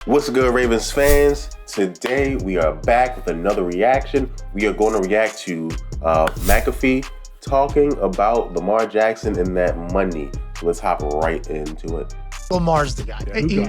What's good, Ravens fans? Today we are back with another reaction. We are going to react to McAfee talking about Lamar Jackson and that money. Let's hop right into it. Lamar's the guy.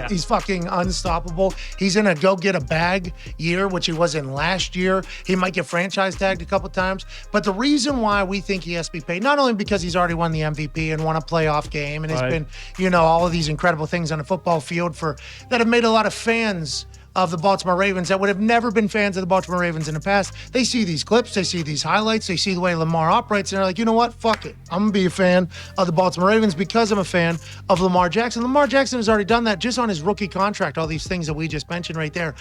He's fucking unstoppable. He's in a go-get-a-bag year, which he was in last year. He might get franchise tagged a couple times. But the reason why we think he has to be paid, not only because he's already won the MVP and won a playoff game and has been, all of these incredible things on the football field that have made a lot of fans of the Baltimore Ravens that would have never been fans of the Baltimore Ravens in the past. They see these clips, they see these highlights, they see the way Lamar operates, and they're like, you know what? Fuck it. I'm going to be a fan of the Baltimore Ravens because I'm a fan of Lamar Jackson. Lamar Jackson has already done that just on his rookie contract, all these things that we just mentioned right there.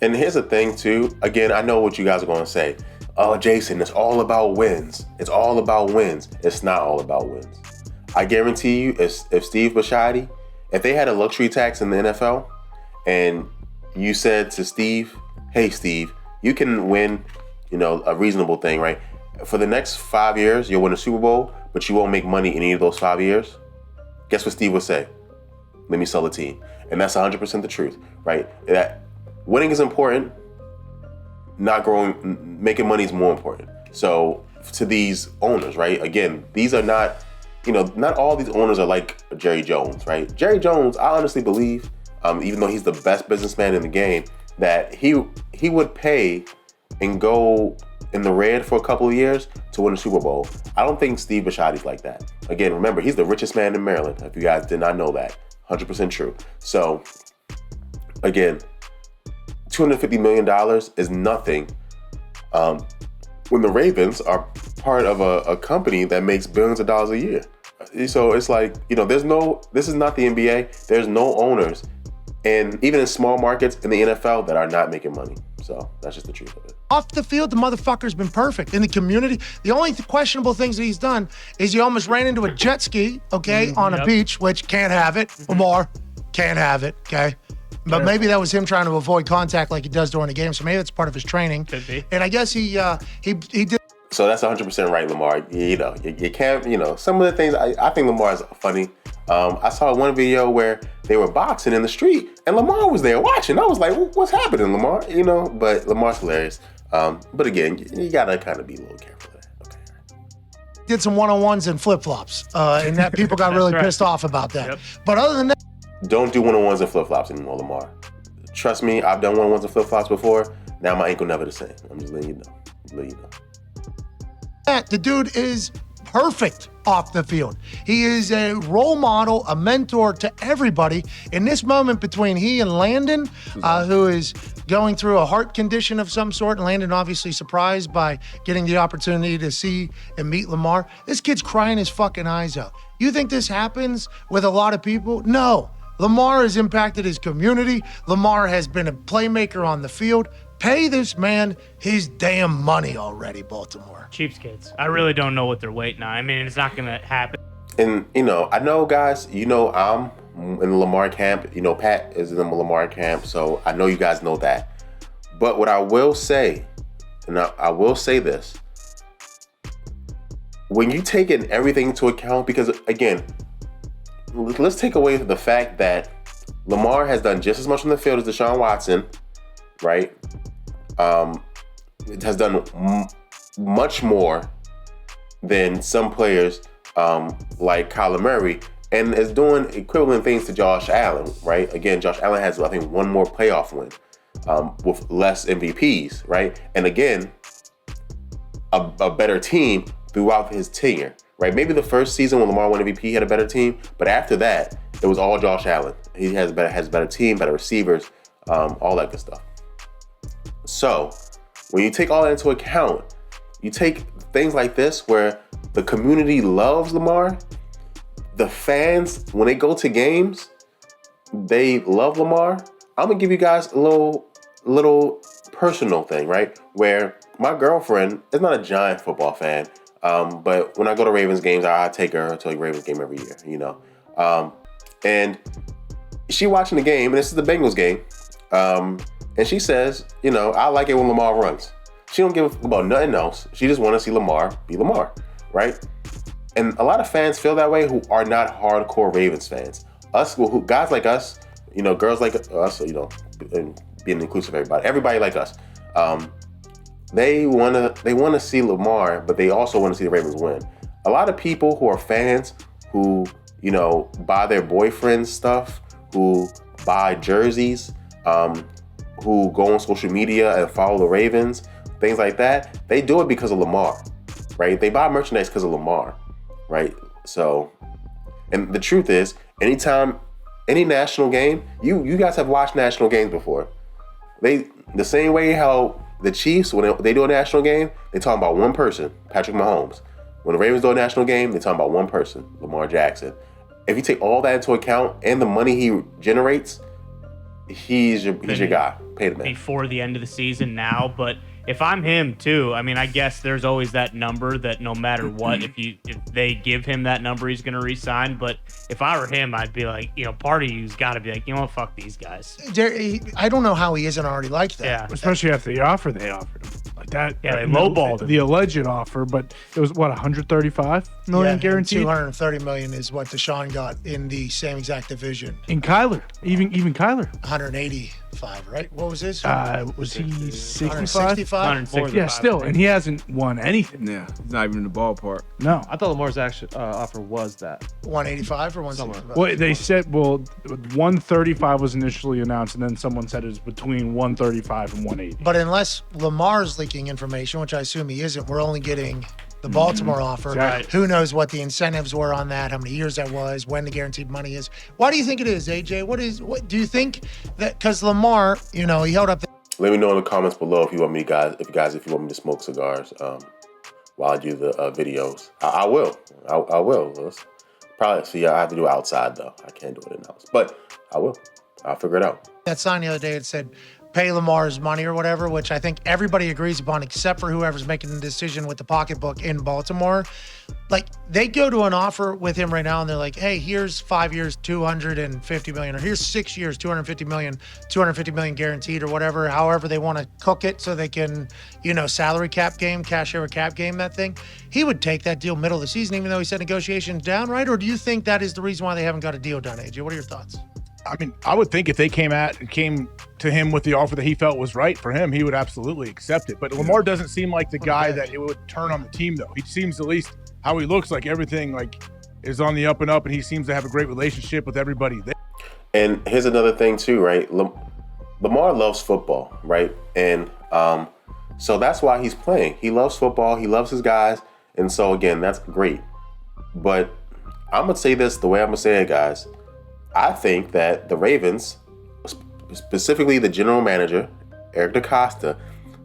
And here's the thing, too. Again, I know what you guys are going to say. Oh, Jason, it's all about wins. It's all about wins. It's not all about wins. I guarantee you, if Steve Bisciotti, if they had a luxury tax in the NFL, and you said to Steve, hey, Steve, you can win, a reasonable thing, right? For the next 5 years, you'll win a Super Bowl, but you won't make money in any of those 5 years. Guess what Steve would say? Let me sell the team. And that's 100% the truth, right? That winning is important. Making money is more important. So to these owners, right? Again, these are not, not all these owners are like Jerry Jones, right? Jerry Jones, I honestly believe, even though he's the best businessman in the game, that he would pay and go in the red for a couple of years to win a Super Bowl. I don't think Steve Bisciotti's like that. Again, remember, he's the richest man in Maryland, if you guys did not know that. 100% true. So, again, $250 million is nothing when the Ravens are part of a company that makes billions of dollars a year. So it's like, this is not the NBA. There's no owners. And even in small markets in the NFL that are not making money. So that's just the truth of it. Off the field, the motherfucker's been perfect. In the community, the only questionable things that he's done is he almost ran into a jet ski, on a beach, which can't have it. Lamar, can't have it, okay? But maybe that was him trying to avoid contact like he does during the game. So maybe that's part of his training. Could be. And I guess he did. So that's 100% right, Lamar. You can't, some of the things, I think Lamar is funny. I saw one video where they were boxing in the street and Lamar was there watching. I was like, what's happening, Lamar? But Lamar's hilarious. But again, you gotta kind of be a little careful there. Okay. Did some one-on-ones and flip-flops, and that people got really pissed off about that. Yep. But other than that, don't do one-on-ones and flip-flops anymore, Lamar. Trust me, I've done one-on-ones and flip-flops before. Now my ankle never the same. I'm just letting you know. The dude is perfect off the field. He is a role model, a mentor to everybody. In this moment between he and Landon, who is going through a heart condition of some sort, and Landon obviously surprised by getting the opportunity to see and meet Lamar, this kid's crying his fucking eyes out. You think this happens with a lot of people? No. Lamar has impacted his community. Lamar has been a playmaker on the field. Pay this man his damn money already, Baltimore. Cheapskates. I really don't know what they're waiting on. I mean, it's not going to happen. And, I know, guys, I'm in the Lamar camp. Pat is in the Lamar camp, so I know you guys know that. But what I will say, and I will say this, when you take in everything into account, because, again, let's take away the fact that Lamar has done just as much on the field as Deshaun Watson, right? It has done much more than some players like Kyler Murray, and is doing equivalent things to Josh Allen, right? Again, Josh Allen has, I think, one more playoff win with less MVPs, right? And again, a better team throughout his tenure, right? Maybe the first season when Lamar won MVP, he had a better team, but after that, it was all Josh Allen. He has a better team, better receivers, all that good stuff. So when you take all that into account, you take things like this where the community loves Lamar, the fans, when they go to games, they love Lamar. I'm gonna give you guys a little personal thing, right? Where my girlfriend is not a giant football fan, but when I go to Ravens games, I take her to a Ravens game every year, and she watching the game, and this is the Bengals game, and she says, I like it when Lamar runs. She don't give a fuck about nothing else. She just want to see Lamar be Lamar, right? And a lot of fans feel that way who are not hardcore Ravens fans. Guys like us, girls like us, and being inclusive of everybody like us, they wanna see Lamar, but they also want to see the Ravens win. A lot of people who are fans who buy their boyfriend's stuff, who buy jerseys, who go on social media and follow the Ravens, things like that, they do it because of Lamar, right? They buy merchandise because of Lamar, right? So, and the truth is, anytime, any national game, you guys have watched national games before. The same way how the Chiefs, when they do a national game, they talk about one person, Patrick Mahomes. When the Ravens do a national game, they talk about one person, Lamar Jackson. If you take all that into account and the money he generates, he's your guy. Pay the man. Before the end of the season now, but if I'm him too, I mean, I guess there's always that number that no matter what, if they give him that number, he's going to re-sign. But if I were him, I'd be like, part of you's got to be like, fuck these guys. I don't know how he isn't already like that. Yeah. Especially after the offer they offered him. Like that. Yeah, they lowballed him. The alleged offer, but it was what, 135 million guaranteed? 230 million is what Deshaun got in the same exact division. In Kyler, even Kyler. 185, right? What was his? Was he 65? 165? Yeah, still, and he hasn't won anything. Yeah, he's not even in the ballpark. No. I thought Lamar's actual offer was that. 185 or 165? Well, they said, 135 was initially announced, and then someone said it was between 135 and 180. But unless Lamar's leaking information, which I assume he isn't, we're only getting the Baltimore offer. Right. Who knows what the incentives were on that, how many years that was, when the guaranteed money is. Why do you think it is, AJ? What do you think that, because Lamar, he held up Let me know in the comments below if you want me to smoke cigars while I do the videos. I will. I will. Probably. See, I have to do it outside though. I can't do it in the house, but I will. I'll figure it out. that sign the other day, it said, pay Lamar's money or whatever, which I think everybody agrees upon except for whoever's making the decision with the pocketbook in Baltimore. Like, they go to an offer with him right now and they're like, hey, here's 5 years, 250 million, or here's 6 years, 250 million guaranteed or whatever, however they want to cook it so they can, salary cap game, cash over cap game, that thing. He would take that deal middle of the season, even though he said negotiations down, right? Or do you think that is the reason why they haven't got a deal done, AJ? What are your thoughts? I mean, I would think if they came to him with the offer that he felt was right for him, he would absolutely accept it. But Lamar doesn't seem like the guy that it would turn on the team, though. He seems, at least how he looks, like everything is on the up and up, and he seems to have a great relationship with everybody there. And here's another thing too, right? Lamar loves football, right? And so that's why he's playing. He loves football. He loves his guys. And so, again, that's great. But I'm going to say this the way I'm going to say it, guys. I think that the Ravens, specifically the general manager, Eric DaCosta,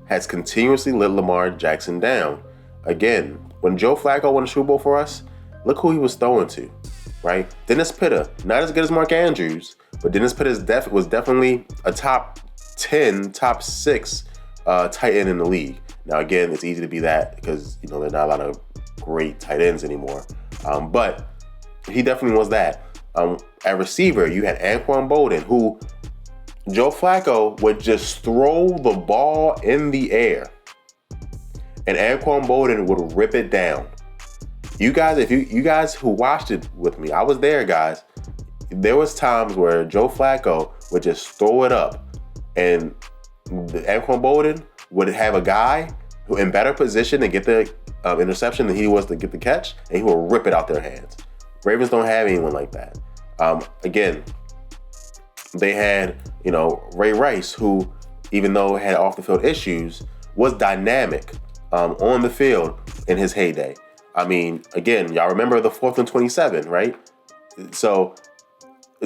has continuously let Lamar Jackson down. Again, when Joe Flacco won the Super Bowl for us, look who he was throwing to, right? Dennis Pitta, not as good as Mark Andrews, but Dennis Pitta was definitely a top 10, top 6 tight end in the league. Now, again, it's easy to be that because, there are not a lot of great tight ends anymore. But he definitely was that. At receiver, you had Anquan Bolden, who Joe Flacco would just throw the ball in the air, and Anquan Bolden would rip it down. You guys, you guys who watched it with me, I was there, guys. There was times where Joe Flacco would just throw it up, and Anquan Bolden would have a guy who in better position to get the interception than he was to get the catch, and he would rip it out their hands. Ravens don't have anyone like that. Again, they had, Ray Rice, who, even though had off the field issues, was dynamic on the field in his heyday. I mean, again, y'all remember the 4th and 27, right? So,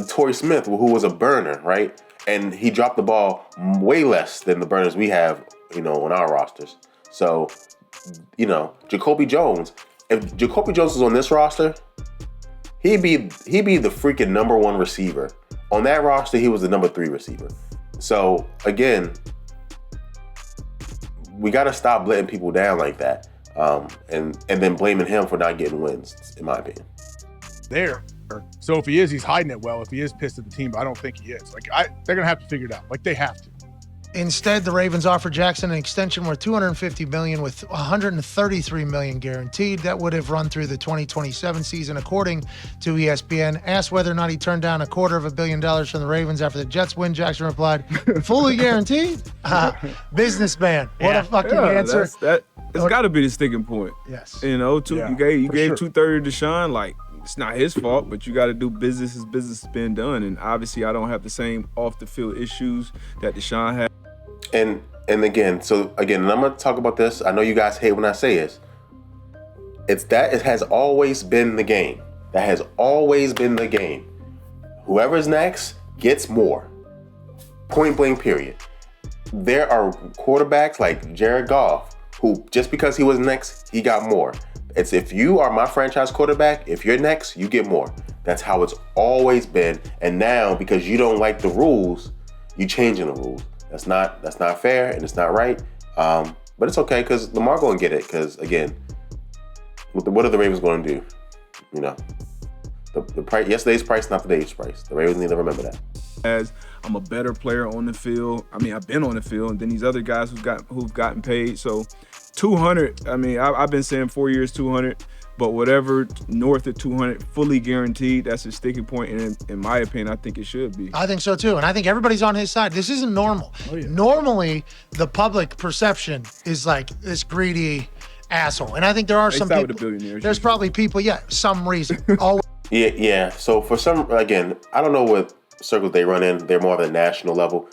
Torrey Smith, who was a burner, right? And he dropped the ball way less than the burners we have, on our rosters. So, Jacoby Jones, if Jacoby Jones was on this roster, he'd be the freaking number 1 receiver. On that roster, he was the number 3 receiver. So, again, we got to stop letting people down like that, and then blaming him for not getting wins, in my opinion. So if he is, he's hiding it well. If he is pissed at the team, but I don't think he is. They're going to have to figure it out. They have to. Instead, the Ravens offered Jackson an extension worth $250 million with $133 million guaranteed. That would have run through the 2027 season, according to ESPN. Asked whether or not he turned down $250 million from the Ravens after the Jets win, Jackson replied, "Fully guaranteed." Businessman. What a fucking answer. It's got to be the sticking point. Yes. You know, you gave $230 to Deshaun. Like, it's not his fault, but you got to do business as business has been done. And obviously, I don't have the same off the field issues that Deshaun had. And again, and I'm gonna talk about this. I know you guys hate when I say this. It has always been the game. That has always been the game. Whoever's next gets more. Point blank, period. There are quarterbacks like Jared Goff, who just because he was next, he got more. It's if you are my franchise quarterback, if you're next, you get more. That's how it's always been. And now, because you don't like the rules, you changing the rules. That's not fair and it's not right. But it's okay because Lamar gonna get it. Because again, what are the Ravens going to do? You know, the price, yesterday's price, not today's price. The Ravens need to remember that. As I'm a better player on the field. I mean, I've been on the field, and then these other guys who've gotten paid. So 200. I mean, I've been saying 4 years, 200. But whatever north of 200, fully guaranteed, that's a sticking point. And in my opinion, I think it should be. I think so too. And I think everybody's on his side. This isn't normal. Oh, yeah. Normally, the public perception is like this greedy asshole. And I think there are some people. The there's probably people, some reason. Yeah. So for some, again, I don't know what circles they run in. They're more of a national level.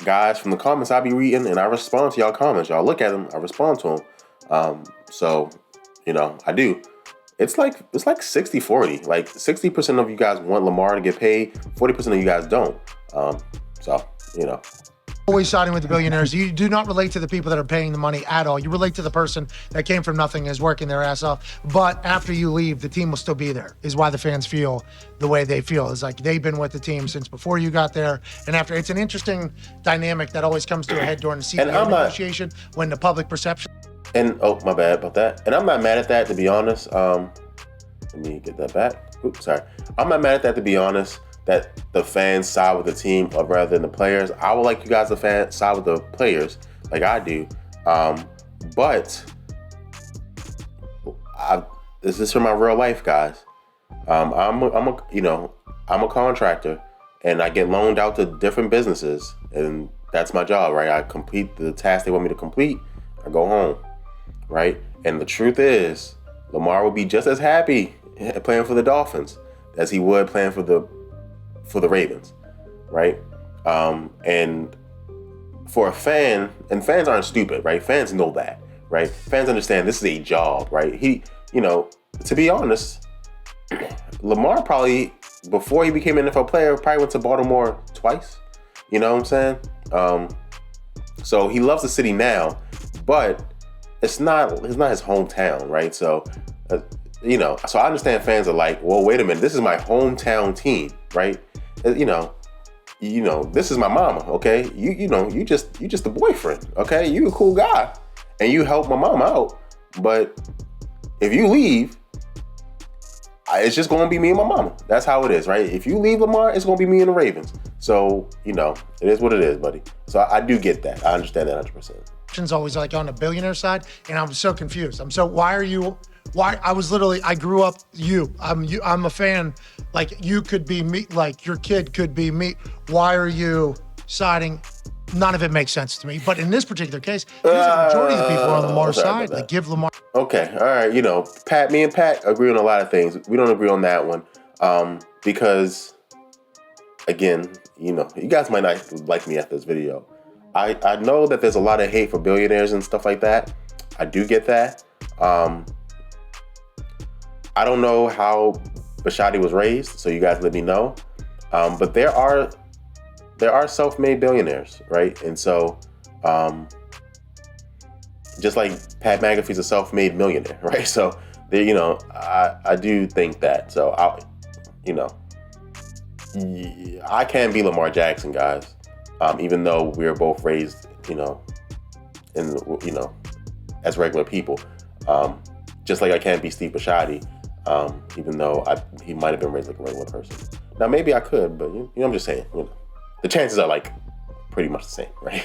Guys from the comments I be reading, and I respond to y'all comments. Y'all look at them, I respond to them. So, you know, I do. It's like 60-40. Like 60% of you guys want Lamar to get paid, 40% of you guys don't. So, you know. Always siding with the billionaires. You do not relate to the people that are paying the money at all. You relate to the person that came from nothing and is working their ass off. But after you leave, the team will still be there, is why the fans feel the way they feel. It's like they've been with the team since before you got there. And after, it's an interesting dynamic that always comes to a head during the CEO negotiation when the public perception. And, my bad about that. And I'm not mad at that, to be honest. Let me get that back. Oops, sorry. I'm not mad at that, to be honest, that the fans side with the team rather than the players. I would like you guys to side with the players like I do. But this is for my real life, guys. I'm a contractor and I get loaned out to different businesses, and that's my job, right? I complete the task they want me to complete. I go home, right? And the truth is, Lamar will be just as happy playing for the Dolphins as he would playing for the Ravens, right? And for a fan, and fans aren't stupid, right? Fans know that, right? Fans understand this is a job, right? To be honest, Lamar probably, before he became an NFL player, probably went to Baltimore twice. You know what I'm saying? So he loves the city now, but it's not his hometown, right? So, so I understand fans are like, well, wait a minute, this is my hometown team, right? This is my mama, okay? You just the boyfriend, okay? You a cool guy, and you help my mom out. But if you leave, it's just gonna be me and my mama. That's how it is, right? If you leave Lamar, it's gonna be me and the Ravens. So, it is what it is, buddy. So I do get that. I understand that 100%. Always like on the billionaire side, and I'm so confused. I grew up I'm a fan. Like, you could be me, like your kid could be me. Why are you siding? None of it makes sense to me. But in this particular case, the majority of the people are on Lamar's side. Like, give Lamar. Okay, all right. Me and Pat agree on a lot of things. We don't agree on that one because, again, you guys might not like me after this video. I know that there's a lot of hate for billionaires and stuff like that. I do get that. I don't know how Bisciotti was raised, so you guys let me know. But there are self-made billionaires, right? And so, just like Pat McAfee's a self-made millionaire, right? So, I do think that. So, I can't be Lamar Jackson, guys. Even though we were both raised, as regular people. Just like I can't be Steve Bisciotti, even though he might have been raised like a regular person. Now, maybe I could, but I'm just saying, the chances are like pretty much the same, right?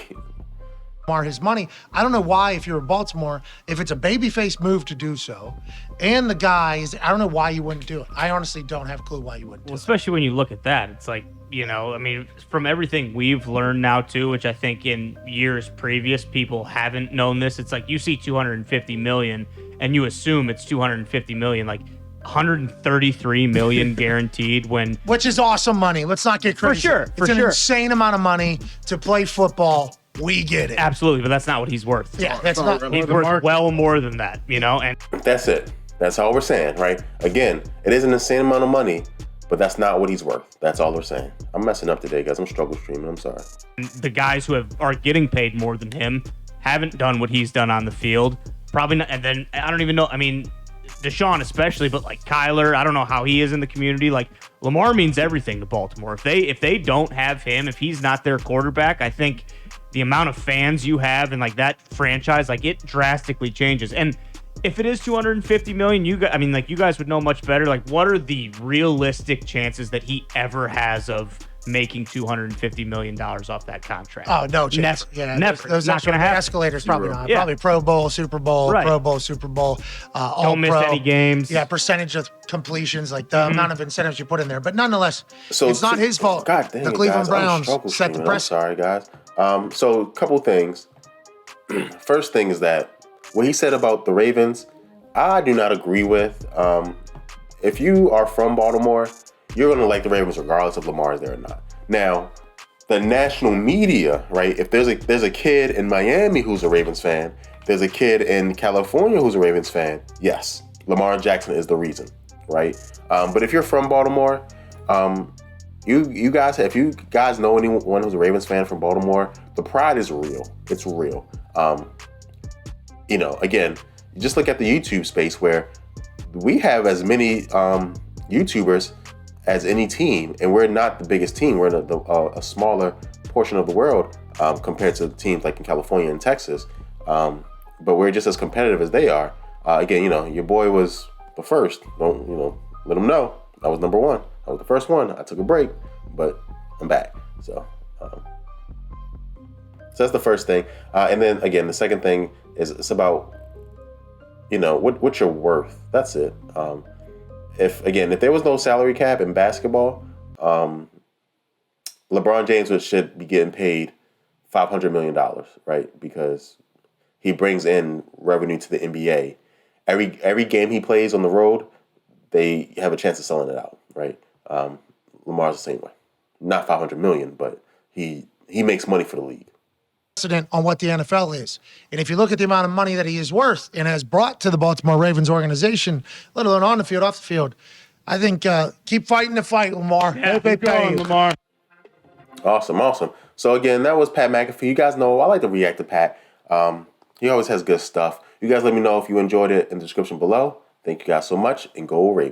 His money. I don't know why, if you're in Baltimore, if it's a babyface move to do so, and the guy is, I don't know why you wouldn't do it. I honestly don't have a clue why you wouldn't do it. Especially when you look at that, it's like, I mean, from everything we've learned now too, which I think in years previous people haven't known this. It's like you see 250 million and you assume it's 250 million, like 133 million guaranteed which is awesome money. Let's not get crazy. It's an insane amount of money to play football. We get it. Absolutely, but that's not what he's worth. Yeah, that's not. He's worth well more than that, and that's it. That's all we're saying, right? Again, it is an insane amount of money, but that's not what he's worth. That's all we're saying. I'm messing up today, guys. I'm struggle streaming. I'm sorry. The guys who are getting paid more than him haven't done what he's done on the field. Probably not. And then I don't even know. I mean, Deshaun especially, but like Kyler, I don't know how he is in the community. Like Lamar means everything to Baltimore. If they don't have him, if he's not their quarterback, I think the amount of fans you have and like that franchise, like it drastically changes. And if it is 250 million, you guys would know much better. Like, what are the realistic chances that he ever has of making $250 million off that contract? Oh, no chance. Never. Those not going to happen. escalators probably not. Yeah. Probably Pro Bowl, Super Bowl, Right. Pro Bowl, Super Bowl. Don't miss any games. Yeah, percentage of completions, like the amount of incentives you put in there. But nonetheless, So it's not his fault. God dang the it, Cleveland guys. I'm Browns struggle set the streaming. I'm precedent. sorry, guys. So a couple things. First thing is that what he said about the Ravens, I do not agree with. If you are from Baltimore, you're going to like the Ravens regardless if Lamar is there or not. Now, the national media, right? If there's a kid in Miami who's a Ravens fan, there's a kid in California who's a Ravens fan, yes, Lamar Jackson is the reason, right? But if you're from Baltimore, you guys, if you guys know anyone who's a Ravens fan from Baltimore, the pride is real. It's real. Again, just look at the YouTube space where we have as many YouTubers as any team, and we're not the biggest team. We're in a smaller portion of the world compared to teams like in California and Texas. But we're just as competitive as they are. Again, your boy was the first. Don't let them know I was number one. I was the first one. I took a break, but I'm back. So that's the first thing. And then again, the second thing is it's about what you're worth. That's it. If there was no salary cap in basketball, LeBron James should be getting paid $500 million, right? Because he brings in revenue to the NBA. Every game he plays on the road, they have a chance of selling it out, right? Lamar's the same way. Not $500 million, but he makes money for the league. Precedent on what the NFL is. And if you look at the amount of money that he is worth and has brought to the Baltimore Ravens organization, let alone on the field, off the field, I think keep fighting the fight, Lamar. Yeah, keep going, Lamar. Awesome. So again, that was Pat McAfee. You guys know I like to react to Pat. He always has good stuff. You guys let me know if you enjoyed it in the description below. Thank you guys so much, and go Ravens.